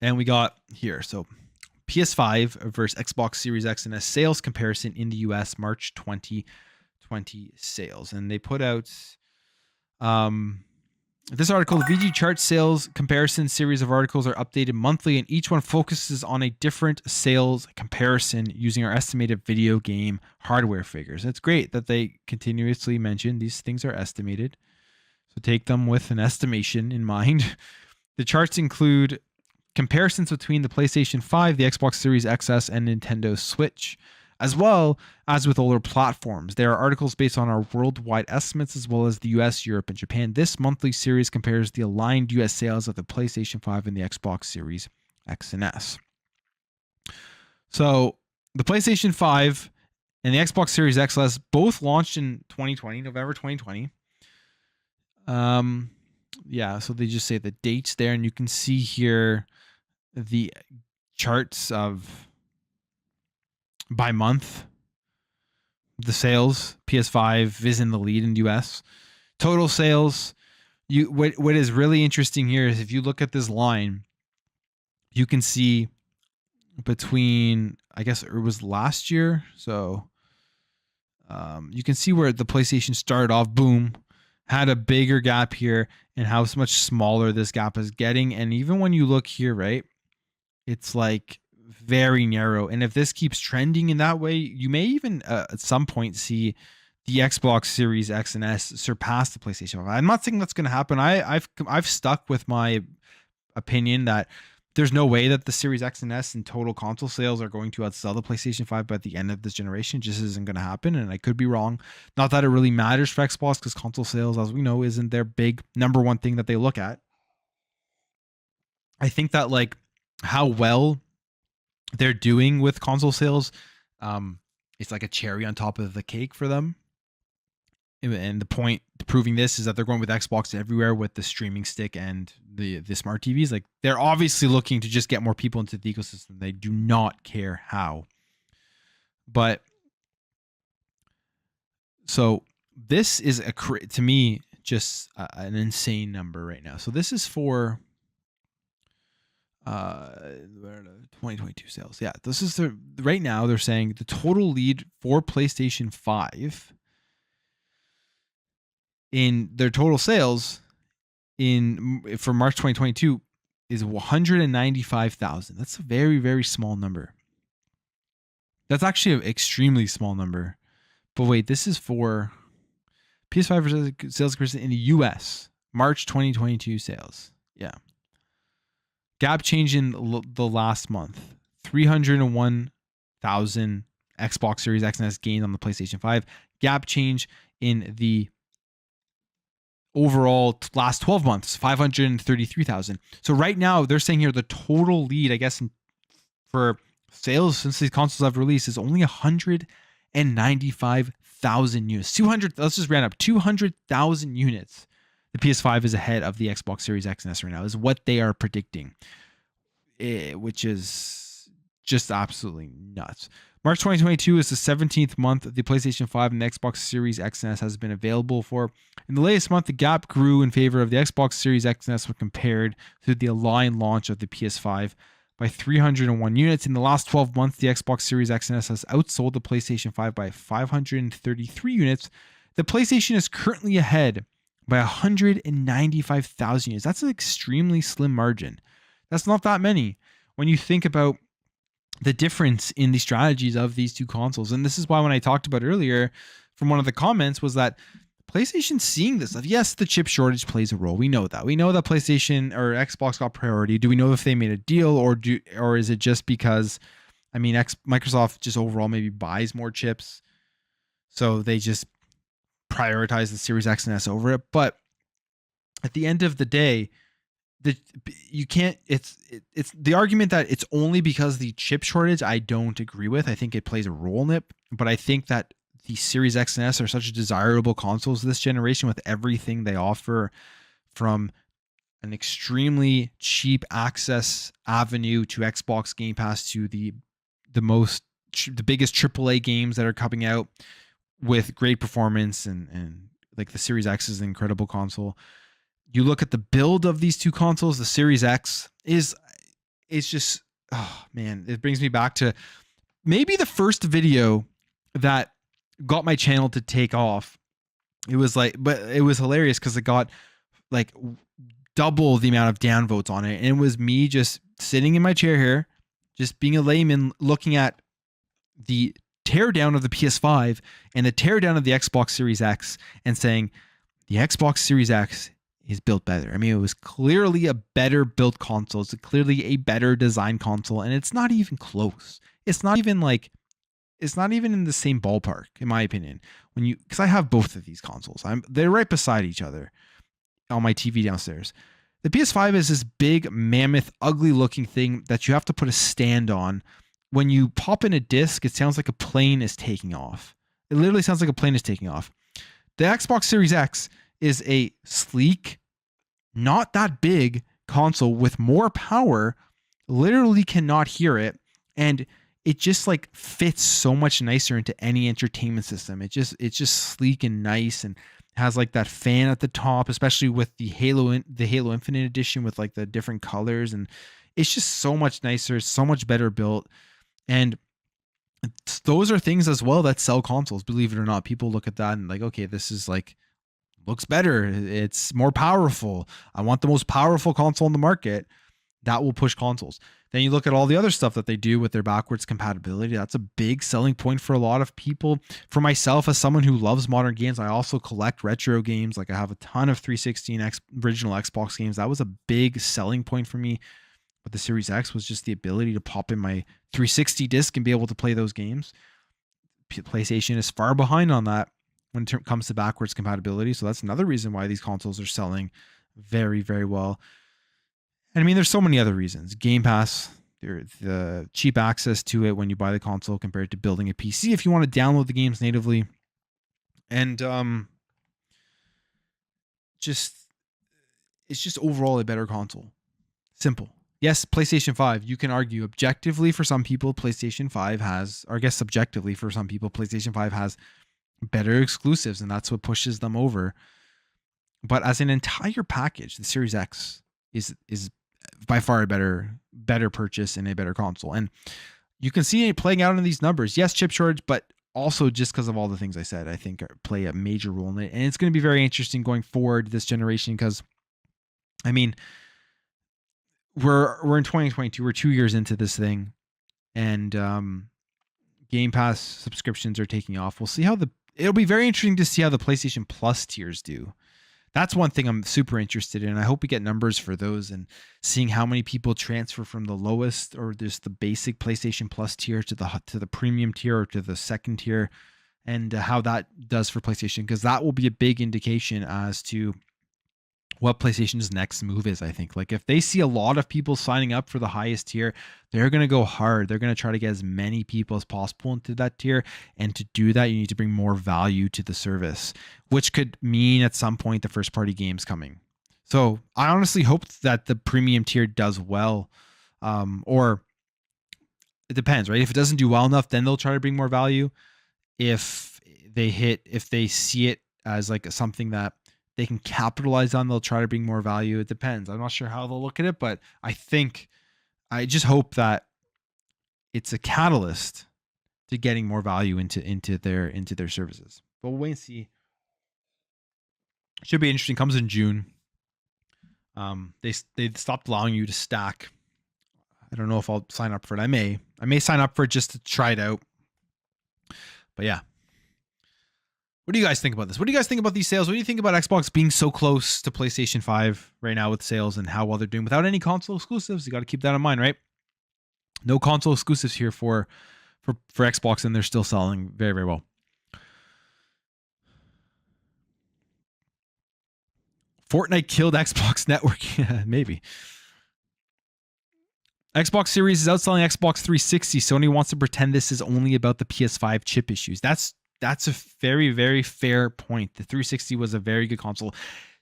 And we got here, so PS5 versus Xbox Series X and S sales comparison in the US March 2020 sales. And they put out this article. The VG chart sales comparison series of articles are updated monthly, and each one focuses on a different sales comparison using our estimated video game hardware figures. It's great that they continuously mention these things are estimated, so take them with an estimation in mind. The charts include comparisons between the PlayStation 5, the Xbox Series XS, and Nintendo Switch, as well as with older platforms. There are articles based on our worldwide estimates, as well as the US, Europe, and Japan. This monthly series compares the aligned US sales of the PlayStation 5 and the Xbox Series X and S. So the PlayStation 5 and the Xbox Series XS both launched in 2020, November 2020. So they just say the dates there, and you can see here the charts of by month the sales. PS5 is in the lead in the US. Total sales, what is really interesting here is if you look at this line, you can see between, I guess it was last year, so you can see where the PlayStation started off, boom, had a bigger gap here, and how much smaller this gap is getting. And even when you look here, right, it's like very narrow. And if this keeps trending in that way, you may even at some point see the Xbox Series X and S surpass the PlayStation 5. I'm not saying that's going to happen. I've stuck with my opinion that there's no way that the Series X and S and total console sales are going to outsell the PlayStation 5 by the end of this generation. It just isn't going to happen, and I could be wrong. Not that it really matters for Xbox, because console sales, as we know, isn't their big number one thing that they look at. I think that like how well they're doing with console sales, it's like a cherry on top of the cake for them. And the point to proving this is that they're going with Xbox everywhere with the streaming stick and the smart TVs. Like, they're obviously looking to just get more people into the ecosystem. They do not care how. But so this is to me just an insane number right now. So this is for 2022 sales. Yeah, this is right now they're saying the total lead for PlayStation 5 in their total sales for March 2022 is 195,000. That's a very, very small number. That's actually an extremely small number. But wait, this is for PS5 sales comparison in the US, March 2022 sales. Yeah. Gap change in the last month. 301,000 Xbox Series X and S gained on the PlayStation 5. Gap change in the overall last 12 months, 533,000. So right now they're saying here the total lead, I guess, for sales since these consoles have released is only 195,000 units. Let's just round up, 200,000 units. The PS5 is ahead of the Xbox Series X and S right now, is what they are predicting, which is just absolutely nuts. March 2022 is the 17th month the PlayStation 5 and the Xbox Series X and S has been available for. In the latest month, the gap grew in favor of the Xbox Series X and S when compared to the aligned launch of the PS5 by 301 units. In the last 12 months, the Xbox Series X and S has outsold the PlayStation 5 by 533 units. The PlayStation is currently ahead by 195,000 units. That's an extremely slim margin. That's not that many when you think about the difference in the strategies of these two consoles. And this is why when I talked about earlier from one of the comments was that PlayStation seeing this stuff. Yes, the chip shortage plays a role. We know that. We know that PlayStation or Xbox got priority. Do we know if they made a deal or is it just because, I mean, Microsoft just overall maybe buys more chips, so they just prioritize the Series X and S over it? But at the end of the day, it's the argument that it's only because the chip shortage, I don't agree with. I think it plays a role in it, but I think that the Series X and S are such desirable consoles this generation with everything they offer, from an extremely cheap access avenue to Xbox Game Pass to the biggest AAA games that are coming out with great performance, and like the Series X is an incredible console. You look at the build of these two consoles, the Series X is it's just, oh man, it brings me back to maybe the first video that got my channel to take off. It was like, but it was hilarious because it got like double the amount of downvotes on it. And it was me just sitting in my chair here, just being a layman, looking at the teardown of the PS5 and the teardown of the Xbox Series X and saying the Xbox Series X is built better. I mean, it was clearly a better built console. It's clearly a better design console, and it's not even close. It's not even in the same ballpark, in my opinion. Because I have both of these consoles, they're right beside each other on my TV downstairs. The PS5 is this big, mammoth, ugly-looking thing that you have to put a stand on. When you pop in a disc, it sounds like a plane is taking off. It literally sounds like a plane is taking off. The Xbox Series X is a sleek, not that big console with more power. Literally cannot hear it, and it just like fits so much nicer into any entertainment system. It's just sleek and nice, and has like that fan at the top, especially with the Halo Infinite edition with like the different colors, and it's just so much nicer, so much better built. And those are things as well that sell consoles, believe it or not. People look at that and like, okay, this is like, looks better, it's more powerful, I want the most powerful console on the market. That will push consoles. Then you look at all the other stuff that they do with their backwards compatibility. That's a big selling point for a lot of people. For myself, as someone who loves modern games, I also collect retro games. Like I have a ton of 360 and original Xbox games. That was a big selling point for me. But the Series X was just the ability to pop in my 360 disc and be able to play those games. PlayStation is far behind on that when it comes to backwards compatibility. So that's another reason why these consoles are selling very, very well. And I mean, there's so many other reasons. Game Pass, the cheap access to it when you buy the console compared to building a PC if you want to download the games natively. And it's just overall a better console. Simple. Yes, PlayStation 5, you can argue objectively for some people, PlayStation 5 has, or I guess subjectively for some people, PlayStation 5 has better exclusives, and that's what pushes them over. But as an entire package, the Series X is by far a better purchase and a better console. And you can see it playing out in these numbers. Yes, chip shortage, but also just because of all the things I said, I think play a major role in it. And it's going to be very interesting going forward this generation because, I mean, we're in 2022. We're 2 years into this thing, and Game Pass subscriptions are taking off. We'll see how it'll be very interesting to see how the PlayStation Plus tiers do. That's one thing I'm super interested in. I hope we get numbers for those and seeing how many people transfer from the lowest or just the basic PlayStation Plus tier to the premium tier or to the second tier, and how that does for PlayStation, because that will be a big indication as to what PlayStation's next move is. I think like if they see a lot of people signing up for the highest tier, they're going to go hard. They're going to try to get as many people as possible into that tier. And to do that, you need to bring more value to the service, which could mean at some point the first party games coming. So I honestly hope that the premium tier does well, or it depends, right? If it doesn't do well enough, then they'll try to bring more value. If they see it as like something that they can capitalize on, they'll try to bring more value. It depends. I'm not sure how they'll look at it, but I just hope that it's a catalyst to getting more value into their services. But we'll wait and see. Should be interesting. Comes in June. They stopped allowing you to stack. I don't know if I'll sign up for it. I may sign up for it just to try it out. But yeah. What do you guys think about this? What do you guys think about these sales? What do you think about Xbox being so close to PlayStation 5 right now with sales and how well they're doing without any console exclusives? You got to keep that in mind, right? No console exclusives here for Xbox, and they're still selling very, very well. Fortnite killed Xbox network. Yeah, maybe. Xbox Series is outselling Xbox 360. Sony wants to pretend this is only about the PS5 chip issues. That's a very, very fair point. The 360 was a very good console.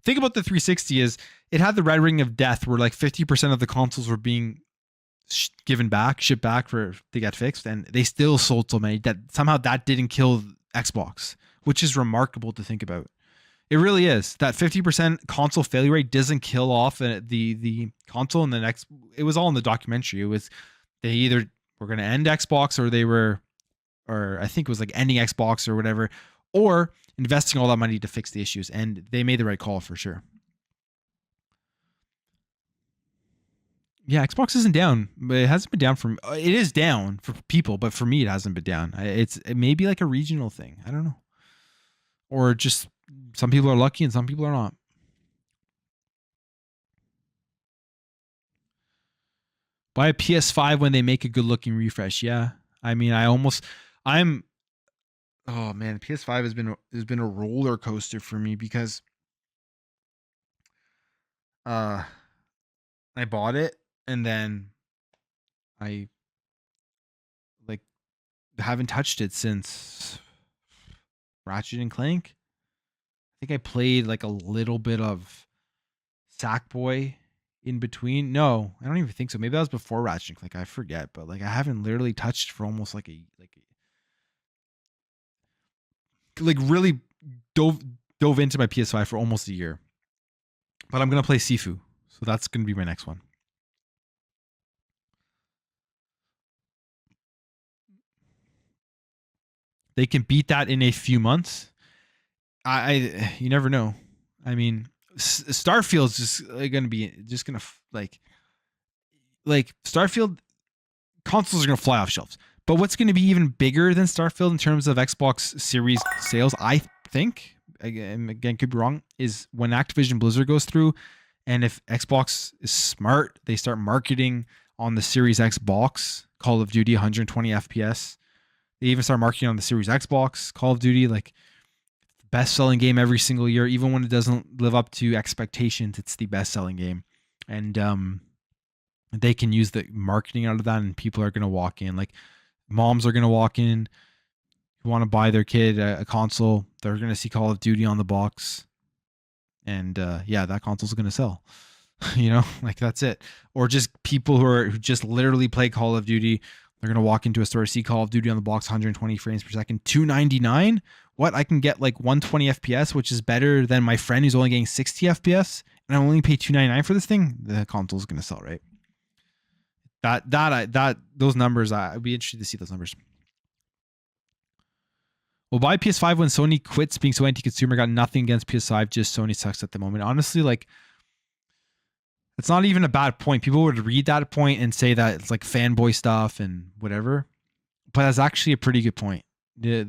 Think about the 360 is it had the red ring of death where like 50% of the consoles were being shipped back to get fixed, and they still sold so many that somehow that didn't kill Xbox, which is remarkable to think about. It really is. That 50% console failure rate doesn't kill off the console. And the next, it was all in the documentary. It was they either were going to end Xbox or they were, or I think it was like ending Xbox or whatever, or investing all that money to fix the issues. And they made the right call for sure. Yeah, Xbox isn't down, but it hasn't been down for. It is down for people, but for me, it hasn't been down. It may be like a regional thing. I don't know, or just some people are lucky and some people are not. Buy a PS5 when they make a good-looking refresh. Yeah, I mean, I'm. Oh man, PS5 has been a roller coaster for me because uh I bought it and then I like haven't touched it since Ratchet and Clank. I think I played like a little bit of Sackboy in between. No, I don't even think so. Maybe that was before Ratchet and Clank. I forget, but like I haven't literally touched for almost like really dove into my PS5 for almost a year. But I'm gonna play Sifu, so that's gonna be my next one. They can beat that in a few months. I you never know. I mean, Starfield's just gonna like Starfield consoles are gonna fly off shelves. But what's going to be even bigger than Starfield in terms of Xbox Series sales, I think, again could be wrong, is when Activision Blizzard goes through, and if Xbox is smart, they start marketing on the Series X box Call of Duty 120 FPS. They even start marketing on the Series Xbox Call of Duty, like best-selling game every single year, even when it doesn't live up to expectations. It's the best-selling game, and they can use the marketing out of that, and people are going to walk in. Like moms are going to walk in who want to buy their kid a console. They're going to see Call of Duty on the box, and yeah, that console's going to sell. You know, like that's it. Or just people who just literally play Call of Duty. They're going to walk into a store, see Call of Duty on the box, 120 frames per second, $299. What? I can get like 120 FPS, which is better than my friend who's only getting 60 FPS, and I only pay $299 for this thing. The console's going to sell, right? Those numbers, I'd be interested to see those numbers. We'll buy PS5 when Sony quits being so anti-consumer. Got nothing against PS5, just Sony sucks at the moment. Honestly, like, it's not even a bad point. People would read that point and say that it's like fanboy stuff and whatever, but that's actually a pretty good point. The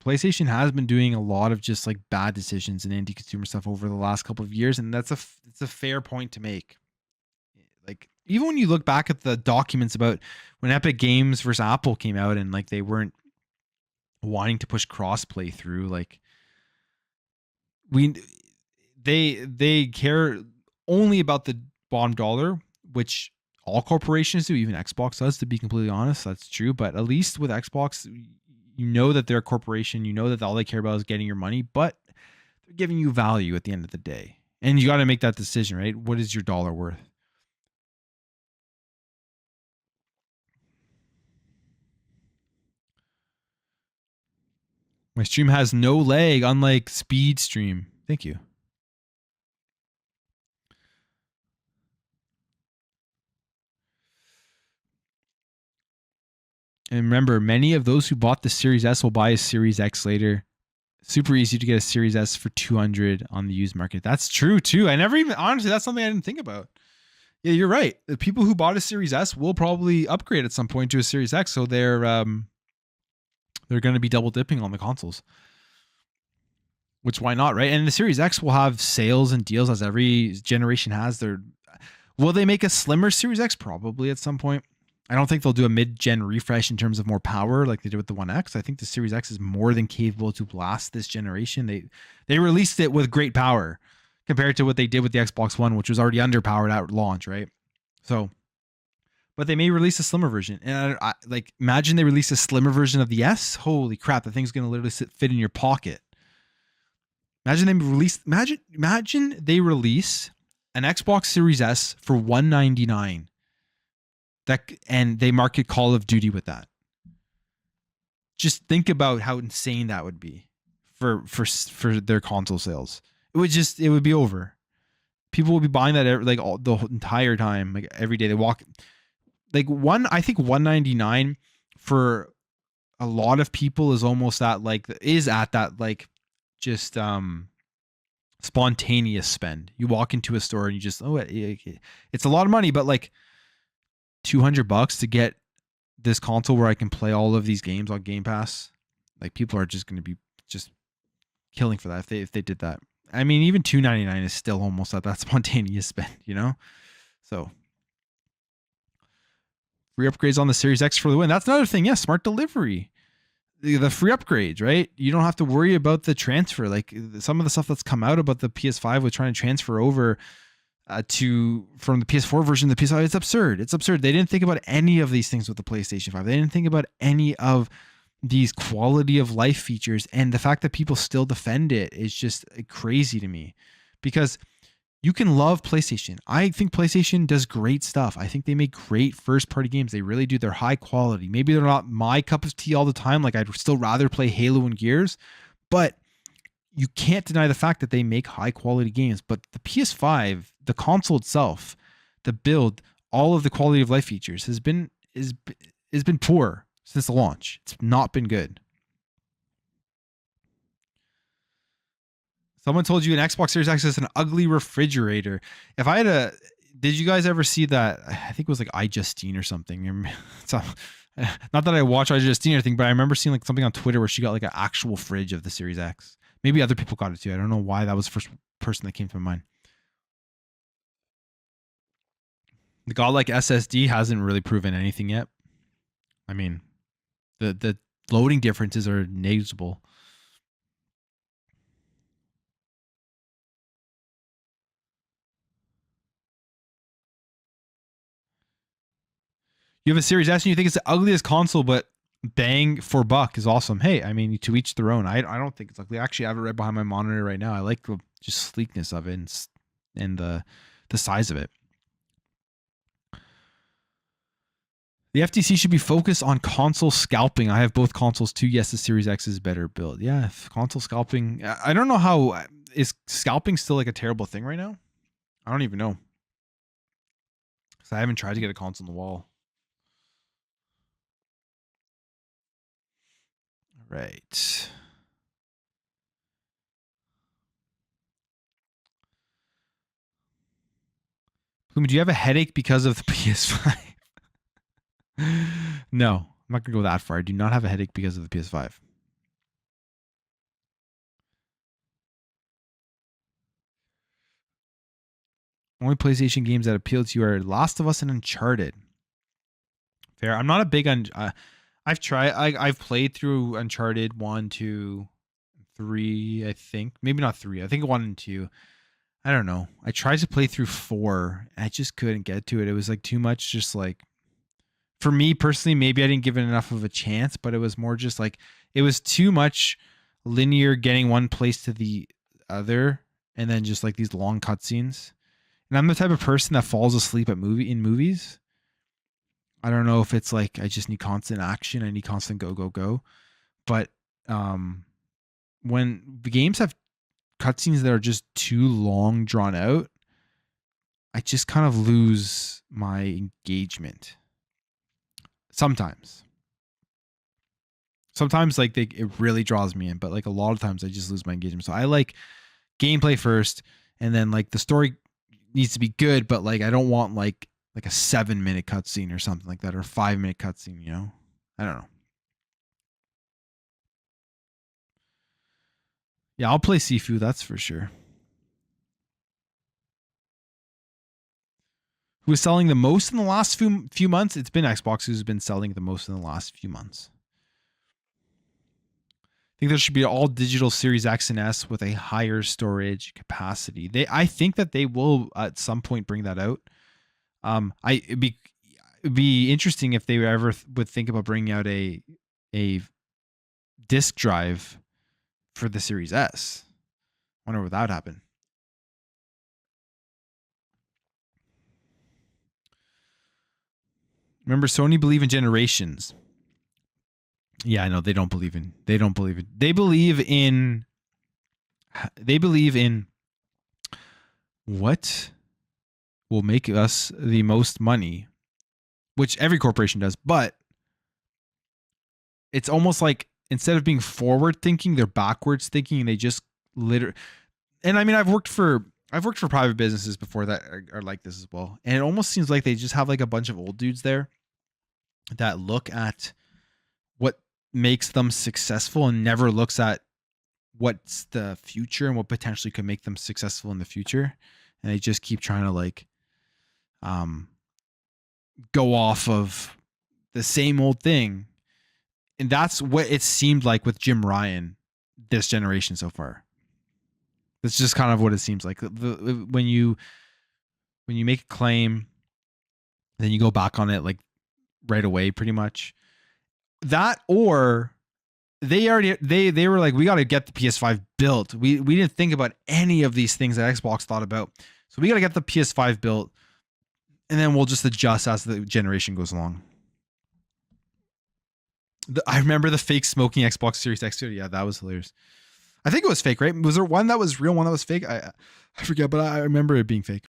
PlayStation has been doing a lot of just like bad decisions and anti-consumer stuff over the last couple of years, and it's a fair point to make. Like, even when you look back at the documents about when Epic Games versus Apple came out and like they weren't wanting to push crossplay through, like they care only about the bottom dollar, which all corporations do, even Xbox does, to be completely honest. That's true. But at least with Xbox, you know that they're a corporation, you know that all they care about is getting your money, but they're giving you value at the end of the day. And you got to make that decision, right? What is your dollar worth? My stream has no lag, unlike Speed Stream. Thank you. And remember, many of those who bought the Series S will buy a Series X later. Super easy to get a Series S for 200 on the used market. That's true too. I never even, honestly, that's something I didn't think about. Yeah, you're right. The people who bought a Series S will probably upgrade at some point to a Series X, so they're going to be double dipping on the consoles. Which, why not, right? And the Series X will have sales and deals as every generation has. Will they make a slimmer Series X? Probably at some point. I don't think they'll do a mid-gen refresh in terms of more power like they did with the One X. I think the Series X is more than capable to last this generation. They released it with great power compared to what they did with the Xbox One, which was already underpowered at launch, right? So, but they may release a slimmer version. And I like, imagine they release a slimmer version of the S. Holy crap, the thing's going to literally fit in your pocket. Imagine they release an Xbox Series S for $199. And they market Call of Duty with that. Just think about how insane that would be for their console sales. it would be over. People will be buying that like the entire time, like every day they walk. Like I think 199 for a lot of people is almost at that like just spontaneous spend. You walk into a store and you just it's a lot of money, but like $200 to get this console where I can play all of these games on Game Pass. Like people are just going to be just killing for that if they did that. I mean, even $299 is still almost at that spontaneous spend, you know? So free upgrades on the Series X for the win. That's another thing. Yeah, smart delivery. The free upgrades, right? You don't have to worry about the transfer. Like some of the stuff that's come out about the PS5 with trying to transfer over from the PS4 version to the PS5, it's absurd. It's absurd. They didn't think about any of these things with the PlayStation 5. They didn't think about any of these quality of life features, and the fact that people still defend it is just crazy to me, because you can love PlayStation. I think PlayStation does great stuff. I think they make great first party games. They really do. They're high quality. Maybe they're not my cup of tea all the time. Like I'd still rather play Halo and Gears, but you can't deny the fact that they make high quality games. But the PS5, the console itself, the build, all of the quality of life features has been poor since the launch. It's not been good. Someone told you an Xbox Series X is an ugly refrigerator. If I had did you guys ever see that? I think it was like iJustine or something. So, not that I watch iJustine or anything, but I remember seeing like something on Twitter where she got like an actual fridge of the Series X. Maybe other people got it too. I don't know why that was the first person that came to my mind. The godlike SSD hasn't really proven anything yet. I mean, the loading differences are negligible. You have a Series S and you think it's the ugliest console, but bang for buck is awesome. Hey, I mean, to each their own. I don't think it's ugly. Actually, I have it right behind my monitor right now. I like the just sleekness of it and the size of it. The FTC should be focused on console scalping. I have both consoles too. Yes, the Series X is better built. Yeah, console scalping. I don't know how is scalping still like a terrible thing right now? I don't even know. Because I haven't tried to get a console on the wall. Right. Pluma, do you have a headache because of the PS5? No, I'm not going to go that far. I do not have a headache because of the PS5. Only PlayStation games that appeal to you are Last of Us and Uncharted. Fair. I'm not a big I've tried. I've played through Uncharted 1, 2, 3. I think maybe not 3. I think 1 and 2. I don't know. I tried to play through 4. And I just couldn't get to it. It was like too much. Just like for me personally, maybe I didn't give it enough of a chance. But it was more just like it was too much linear, getting one place to the other, and then just like these long cutscenes. And I'm the type of person that falls asleep in movies. I don't know if it's like I just need constant action. I need constant go. But when the games have cutscenes that are just too long, drawn out, I just kind of lose my engagement. Sometimes like it really draws me in, but like a lot of times I just lose my engagement. So I like gameplay first, and then like the story needs to be good, but like I don't want like a 7-minute cutscene or something like that, or a 5-minute cutscene, you know? I don't know. Yeah, I'll play Sifu, that's for sure. Who is selling the most in the last few months? It's been Xbox who's been selling the most in the last few months. I think there should be all digital Series X and S with a higher storage capacity. I think that they will at some point bring that out. It'd be interesting if they ever would think about bringing out a disk drive for the Series S. Wonder what that would happen. Remember, Sony believe in generations. Yeah, I know they don't believe in. They believe in what will make us the most money, which every corporation does, but it's almost like instead of being forward thinking, they're backwards thinking, and they just literally. And I mean, I've worked for private businesses before that are like this as well, and it almost seems like they just have like a bunch of old dudes there that look at what makes them successful and never looks at what's the future and what potentially could make them successful in the future, and they just keep trying to like go off of the same old thing. And that's what it seemed like with Jim Ryan this generation so far. That's just kind of what it seems like. When you make a claim, then you go back on it like right away, pretty much. That, or they were like, we got to get the PS5 built. We didn't think about any of these things that Xbox thought about. So we got to get the PS5 built, and then we'll just adjust as the generation goes along. I remember the fake smoking Xbox Series X. Yeah, that was hilarious. I think it was fake, right? Was there one that was real, one that was fake? I forget, but I remember it being fake.